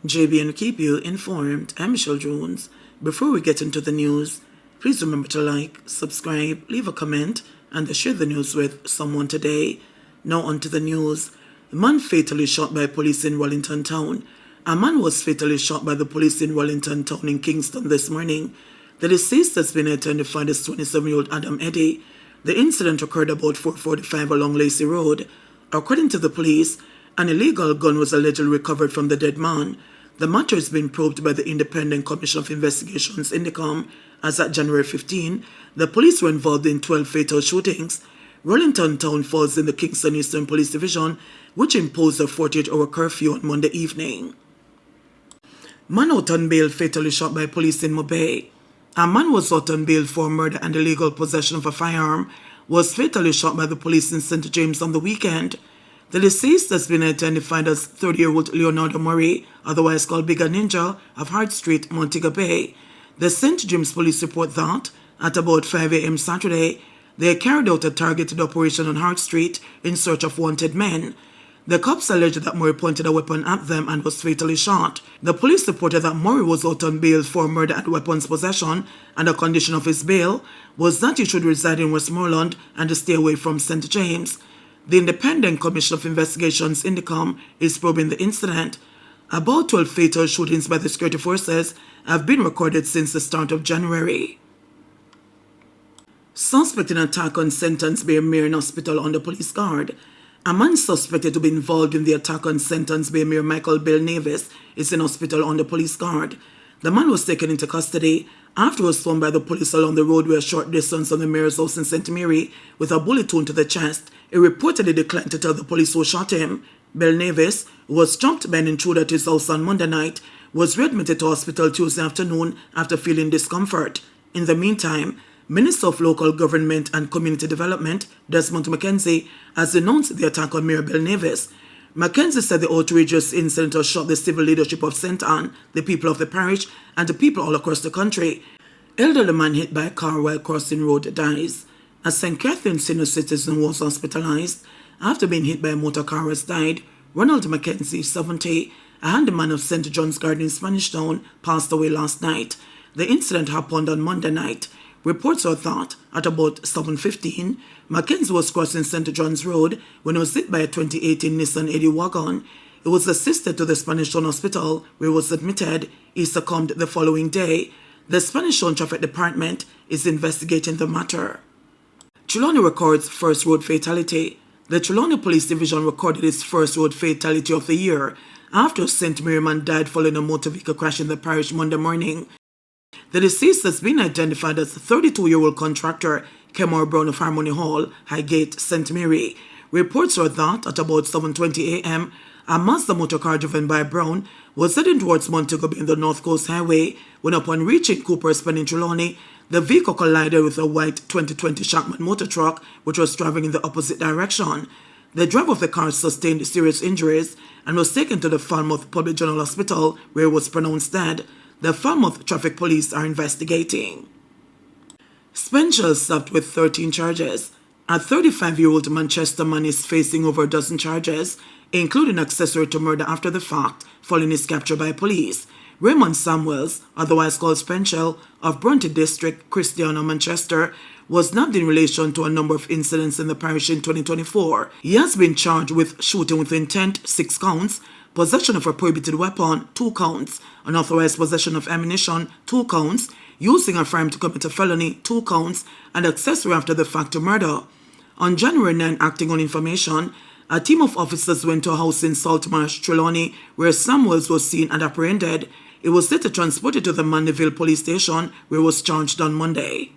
JBNN keep you informed. I'm Michelle Jones. Before we get into the news, please remember to like, subscribe, leave a comment, and share the news with someone today. Now on to the news. A man fatally shot by police in Wellington Town. A man was fatally shot by the police in Wellington Town in Kingston this morning. The deceased has been identified as 27-year-old Adam Eddy. The incident occurred about 4:45 along Lacey Road. According to the police, an illegal gun was allegedly recovered from the dead man. The matter is being probed by the Independent Commission of Investigations, INDECOM, as at January 15, the police were involved in 12 fatal shootings. Wellington Town falls in the Kingston Eastern Police Division, which imposed a 48-hour curfew on Monday evening. Man out on bail fatally shot by police in Montego Bay. A man was out on bail for murder and illegal possession of a firearm, was fatally shot by the police in St. James on the weekend. The deceased has been identified as 30-year-old Leonardo Murray, otherwise called Bigger Ninja, of Hart Street, Montego Bay. The St. James police report that, at about 5 a.m. Saturday, they carried out a targeted operation on Hart Street in search of wanted men. The cops alleged that Murray pointed a weapon at them and was fatally shot. The police reported that Murray was out on bail for murder and weapons possession, and a condition of his bail was that he should reside in Westmoreland and stay away from St. James. The Independent Commission of Investigations, INDECOM, is probing the incident. About 12 fatal shootings by the security forces have been recorded since the start of January. Suspect in attack on Sentence Bay Mayor Hospital under police guard. A man suspected to be involved in the attack on Sentence Bay Mayor Michael Bill Navis is in hospital under police guard. The man was taken into custody after he was found by the police along the roadway a short distance from the mayor's house in St. Mary with a bullet wound to the chest. He reportedly declined to tell the police who shot him. Bill Navis, who was jumped by an intruder at his house on Monday night, was readmitted to hospital Tuesday afternoon after feeling discomfort. In the meantime, Minister of Local Government and Community Development, Desmond McKenzie, has denounced the attack on Mayor Bill Navis. McKenzie said the outrageous incident has shocked the civil leadership of St. Anne, the people of the parish, and the people all across the country. Elderly man hit by a car while crossing road dies. A St. Catherine senior citizen was hospitalized after being hit by a motor car has died. Ronald McKenzie, 70, a handyman of St. John's Garden in Spanish Town, passed away last night. The incident happened on Monday night. Reports are that, at about 7:15, Mackenzie was crossing St. John's Road when he was hit by a 2018 Nissan Eddy wagon. He was assisted to the Spanish Town Hospital, where he was admitted. He succumbed the following day. The Spanish Town Traffic Department is investigating the matter. Trelawney records first road fatality. The Trelawney Police Division recorded its first road fatality of the year after St. Mary man died following a motor vehicle crash in the parish Monday morning. The deceased has been identified as 32-year-old contractor Kemore Brown of Harmony Hall, Highgate, St. Mary. Reports are that at about 7:20 a.m., a Mazda motor car driven by Brown was heading towards Montego Bay in the North Coast Highway when, upon reaching Cooper's Pen in Trelawney, the vehicle collided with a white 2020 Shackman motor truck which was traveling in the opposite direction. The driver of the car sustained serious injuries and was taken to the Falmouth Public General Hospital, where he was pronounced dead. The Falmouth Traffic Police are investigating. Spencer slapped with 13 charges. A 35-year-old Manchester man is facing over a dozen charges, including accessory to murder after the fact, following his capture by police. Raymond Samuels, otherwise called Spencer, of Bronte District, Christiana, Manchester, was nabbed in relation to a number of incidents in the parish in 2024. He has been charged with shooting with intent, 6 counts, possession of a prohibited weapon, 2 counts, unauthorized possession of ammunition, 2 counts, using a firearm to commit a felony, 2 counts, and accessory after the fact to murder. On January 9, acting on information, a team of officers went to a house in Saltmarsh, Trelawney, where Samuels was seen and apprehended. He was later transported to the Mandeville police station, where he was charged on Monday.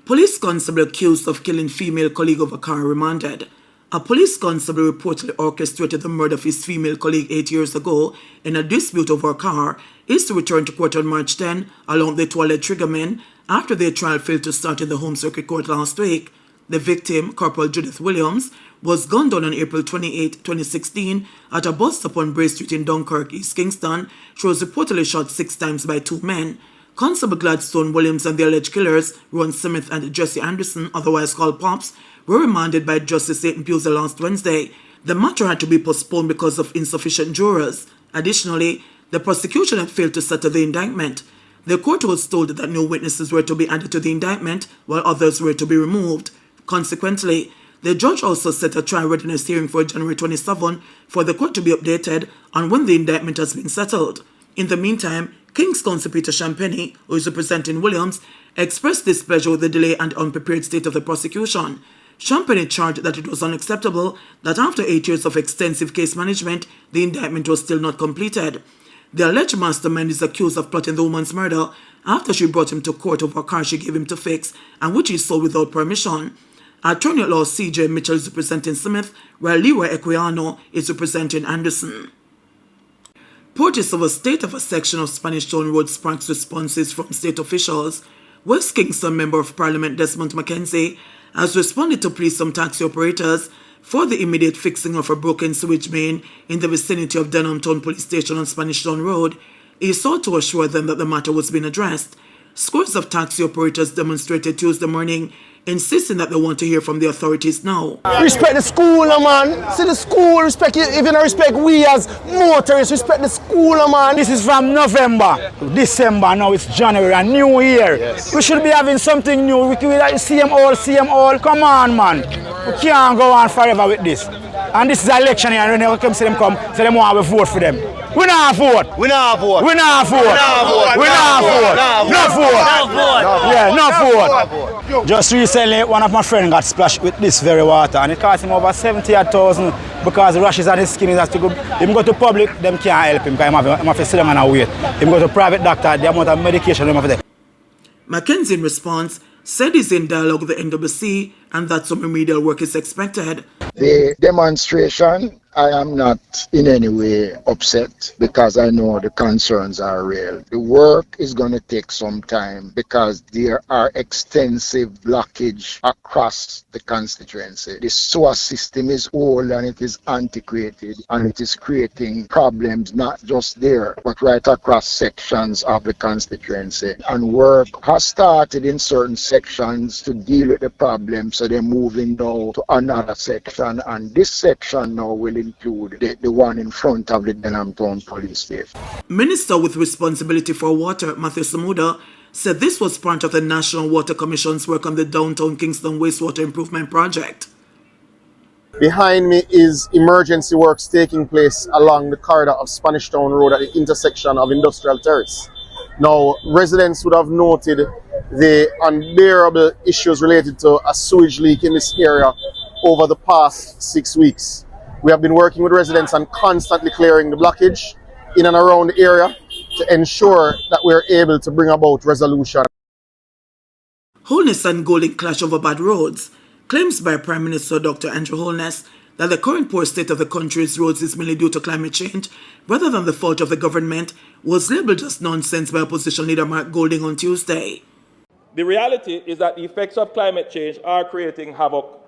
Police constable accused of killing female colleague of a car remanded. A police constable reportedly orchestrated the murder of his female colleague 8 years ago in a dispute over a car. He is to return to court on March 10, along with 2 alleged triggermen, after their trial failed to start in the Home Circuit Court last week. The victim, Corporal Judith Williams, was gunned down on April 28, 2016, at a bus stop on Bray Street in Dunkirk, East Kingston. She was reportedly shot 6 times by 2 men. Constable Gladstone Williams and the alleged killers, Ron Smith and Jesse Anderson, otherwise called Pops, were remanded by Justice Satan Pusey last Wednesday. The matter had to be postponed because of insufficient jurors. Additionally, the prosecution had failed to settle the indictment. The court was told that no witnesses were to be added to the indictment, while others were to be removed. Consequently, the judge also set a trial readiness hearing for January 27 for the court to be updated on when the indictment has been settled. In the meantime, King's counsel Peter Champagne, who is representing Williams, expressed displeasure with the delay and unprepared state of the prosecution. Champagne charged that it was unacceptable that after 8 years of extensive case management, the indictment was still not completed. The alleged mastermind is accused of plotting the woman's murder after she brought him to court over a car she gave him to fix and which he sold without permission. Attorney at law C.J. Mitchell is representing Smith, while Leroy Equiano is representing Anderson. Purchase of a state of a section of Spanish Town Road sparks responses from state officials. West Kingston Member of Parliament Desmond McKenzie has responded to pleas from taxi operators for the immediate fixing of a broken sewage main in the vicinity of Denham Town Police Station on Spanish Town Road. He sought to assure them that the matter was being addressed. Scores of taxi operators demonstrated Tuesday morning, insisting that they want to hear from the authorities now. Respect the school, man. See the school, respect it. Even respect we as motorists, respect the school, man. This is from November, December, now it's January, a new year. Yes. We should be having something new. We can see them all. Come on, man. We can't go on forever with this. And this is an election here, and when they come, say them want to vote for them. We not vote. No vote. Yeah, no vote. Just recently, one of my friends got splashed with this very water, and it cost him over 70,000 because the rashes on his skin. He has to go. Him go to public, them can't help him because he have to sit down and wait. Him go to private doctor, the amount of medication he have to take. Mackenzie, in response, said he's in dialogue with the NWC and that some remedial work is expected. The demonstration, I am not in any way upset because I know the concerns are real. The work is going to take some time because there are extensive blockage across the constituency. The sewer system is old and it is antiquated and it is creating problems not just there but right across sections of the constituency. And work has started in certain sections to deal with the problem, so they're moving now to another section, and this section now will include the one in front of the Denham Town Police Station. Minister with responsibility for water, Matthew Samuda, said this was part of the National Water Commission's work on the Downtown Kingston Wastewater Improvement Project. Behind me is emergency works taking place along the corridor of Spanish Town Road at the intersection of Industrial Terrace. Now, residents would have noted the unbearable issues related to a sewage leak in this area over the past 6 weeks. We have been working with residents on constantly clearing the blockage in and around the area to ensure that we're able to bring about resolution. Holness and Golding clash over bad roads. Claims by Prime Minister Dr. Andrew Holness that the current poor state of the country's roads is mainly due to climate change rather than the fault of the government was labelled as nonsense by opposition leader Mark Golding on Tuesday. The reality is that the effects of climate change are creating havoc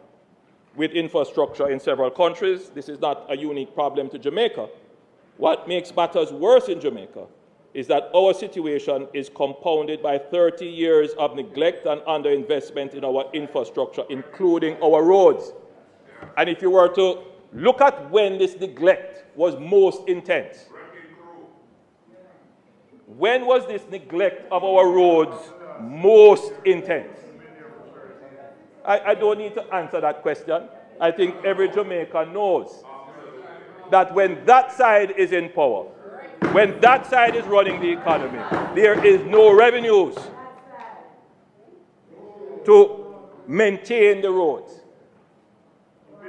with infrastructure in several countries. This is not a unique problem to Jamaica. What makes matters worse in Jamaica is that our situation is compounded by 30 years of neglect and underinvestment in our infrastructure, including our roads. And if you were to look at when this neglect was most intense, when was this neglect of our roads most intense? I don't need to answer that question. I think every Jamaican knows that when that side is in power, when that side is running the economy, there is no revenues to maintain the roads.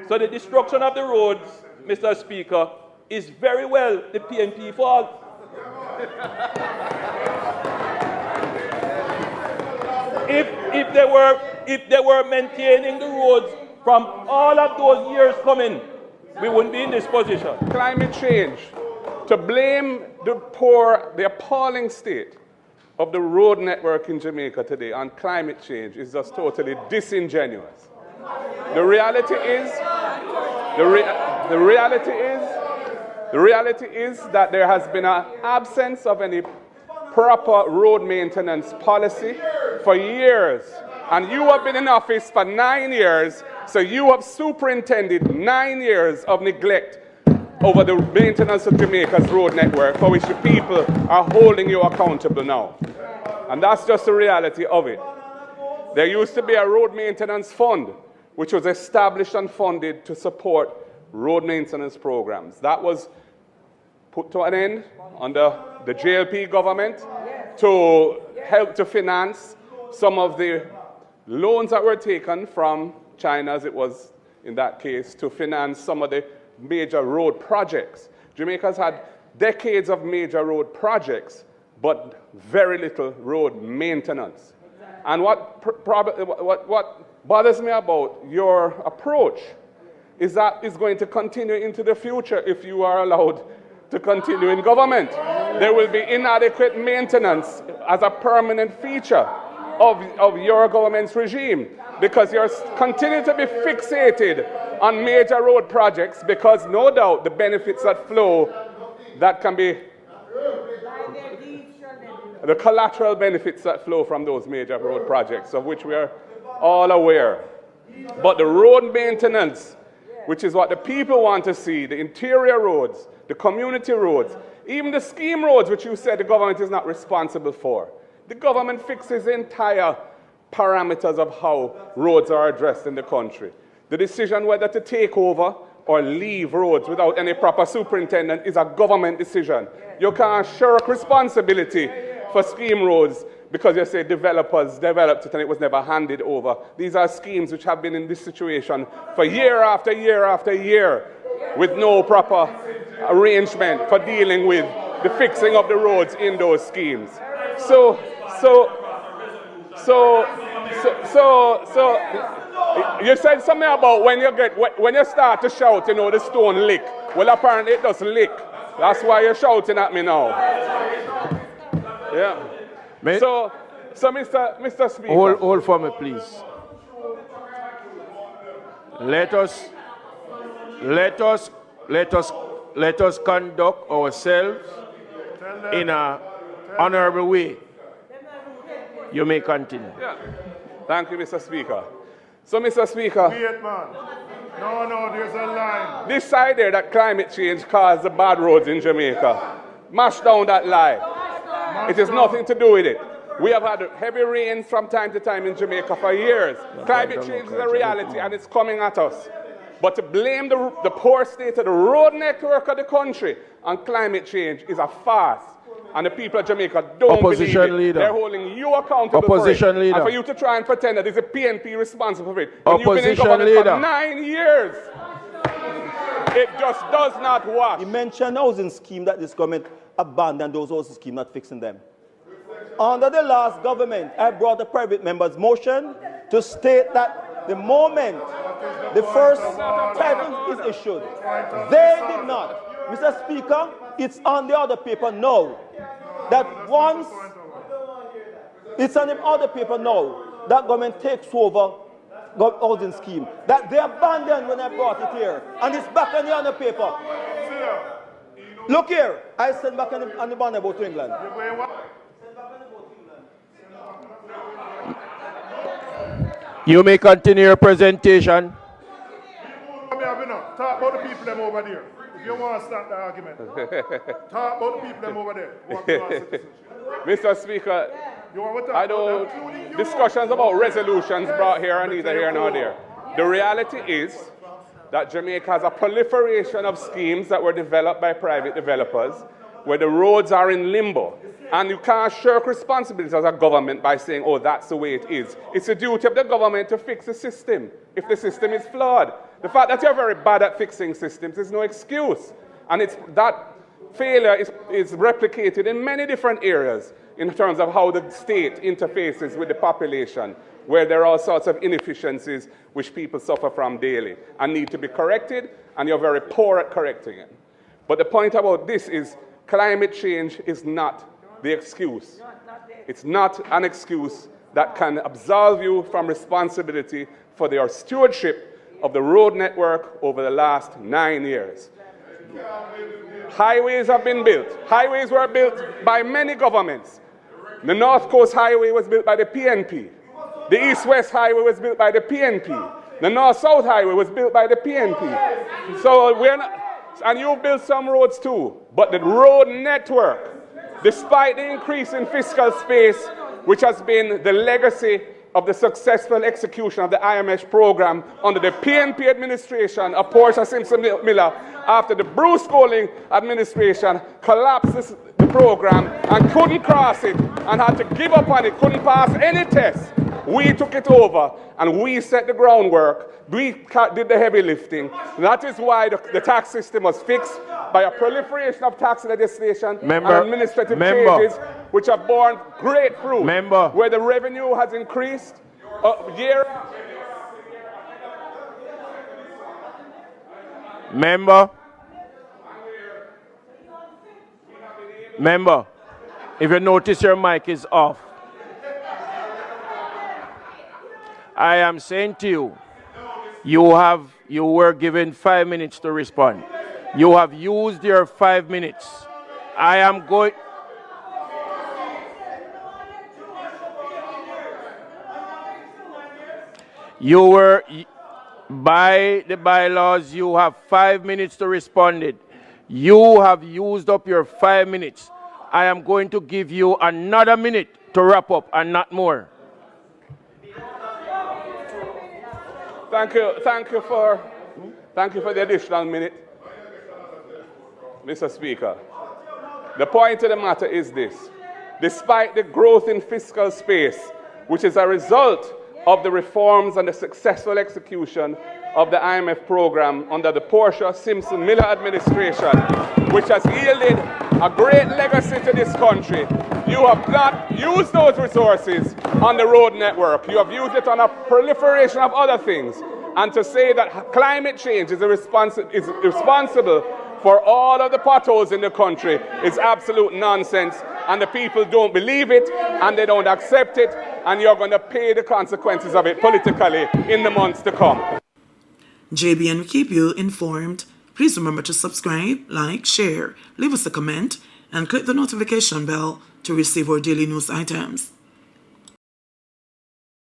So the destruction of the roads, Mr. Speaker, is very well the PNP fault. If they were maintaining the roads from all of those years coming, we wouldn't be in this position. Climate change. To blame the poor, the appalling state of the road network in Jamaica today on climate change is just totally disingenuous. The reality is that there has been an absence of any proper road maintenance policy for years. And you have been in office for 9 years, so you have superintended 9 years of neglect over the maintenance of Jamaica's road network, for which the people are holding you accountable now. And that's just the reality of it. There used to be a road maintenance fund, which was established and funded to support road maintenance programs. That was put to an end under the JLP government to help to finance some of the loans that were taken from China, as it was in that case, to finance some of the major road projects. Jamaica's had decades of major road projects, but very little road maintenance. And what bothers me about your approach is that it's going to continue into the future if you are allowed to continue in government. There will be inadequate maintenance as a permanent feature of your government's regime, because you're continuing to be fixated on major road projects, because no doubt the benefits that flow, that can be the collateral benefits that flow from those major road projects, of which we are all aware. But the road maintenance, which is what the people want to see, the interior roads, the community roads, even the scheme roads, which you said the government is not responsible for. The government fixes the entire parameters of how roads are addressed in the country. The decision whether to take over or leave roads without any proper superintendent is a government decision. You can't shirk responsibility for scheme roads because you say developers developed it and it was never handed over. These are schemes which have been in this situation for year after year after year with no proper arrangement for dealing with the fixing of the roads in those schemes. So you said something about when you start to shout, the stone lick. Well, apparently it doesn't lick. That's why you're shouting at me now. Yeah. So Mr. Speaker. Hold for me, please. Let us conduct ourselves in an honorable way. You may continue. Yeah. Thank you, Mr. Speaker. So, Mr. Speaker. Wait, man. No, there's a line. This side there that climate change caused the bad roads in Jamaica. Mash down that lie. It has nothing to do with it. We have had heavy rains from time to time in Jamaica for years. Climate change is a reality and it's coming at us. But to blame the poor state of the road network of the country on climate change is a farce. And the people of Jamaica don't believe it. Leader. They're holding you accountable Opposition for it. leader. And for you to try and pretend that it's a PNP responsible for it. When you've been in Opposition government leader. for 9 years. It just does not wash. You mentioned housing scheme that this government abandoned those housing schemes, not fixing them. Under the last government, I brought a private member's motion to state that the moment the first title is issued, they did not. Mr. Speaker, it's on the other paper now that once it's on the other paper now that government takes over housing scheme that they abandoned when I brought it here, and it's back on the other paper. Look here, I sent back on the banner about to England. You may continue your presentation. Talk about the people them over there. If you want to start the argument. Talk about the people them over there. Mr. Speaker, I know discussions about resolutions brought here are neither here nor there. The reality is that Jamaica has a proliferation of schemes that were developed by private developers where the roads are in limbo. And you can't shirk responsibilities as a government by saying, oh, that's the way it is. It's the duty of the government to fix the system if the system is flawed. The fact that you're very bad at fixing systems is no excuse. And that failure is replicated in many different areas in terms of how the state interfaces with the population, where there are all sorts of inefficiencies which people suffer from daily and need to be corrected, and you're very poor at correcting it. But the point about this is climate change is not the excuse. It's not an excuse that can absolve you from responsibility for your stewardship of the road network over the last 9 years. Highways have been built. Highways were built by many governments. The North Coast Highway was built by the PNP. The East-West Highway was built by the PNP. The North-South Highway was built by the PNP. So And you've built some roads too. But the road network, despite the increase in fiscal space, which has been the legacy of the successful execution of the IMF program under the PNP administration of Portia Simpson Miller, after the Bruce Golding administration collapsed the program and couldn't cross it and had to give up on it, couldn't pass any tests. We took it over and we set the groundwork. We did the heavy lifting. That is why the tax system was fixed by a proliferation of tax legislation and administrative changes which have borne great fruit. Where the revenue has increased year. Member, if you notice your mic is off. I am saying to you, you were given 5 minutes to respond. You have used your 5 minutes. I am going. You were, by the bylaws, you have 5 minutes to respond it. You have used up your 5 minutes. I am going to give you another minute to wrap up and not more. Thank you for the additional minute, Mr. Speaker. The point of the matter is this. Despite the growth in fiscal space, which is a result of the reforms and the successful execution of the IMF program under the Portia Simpson Miller administration, which has yielded a great legacy to this country, you have not used those resources on the road network. You have used it on a proliferation of other things. And to say that climate change is responsible for all of the potholes in the country is absolute nonsense. And the people don't believe it, and they don't accept it, and you're going to pay the consequences of it politically in the months to come. JBN will keep you informed. Please remember to subscribe, like, share, leave us a comment, and click the notification bell to receive our daily news items.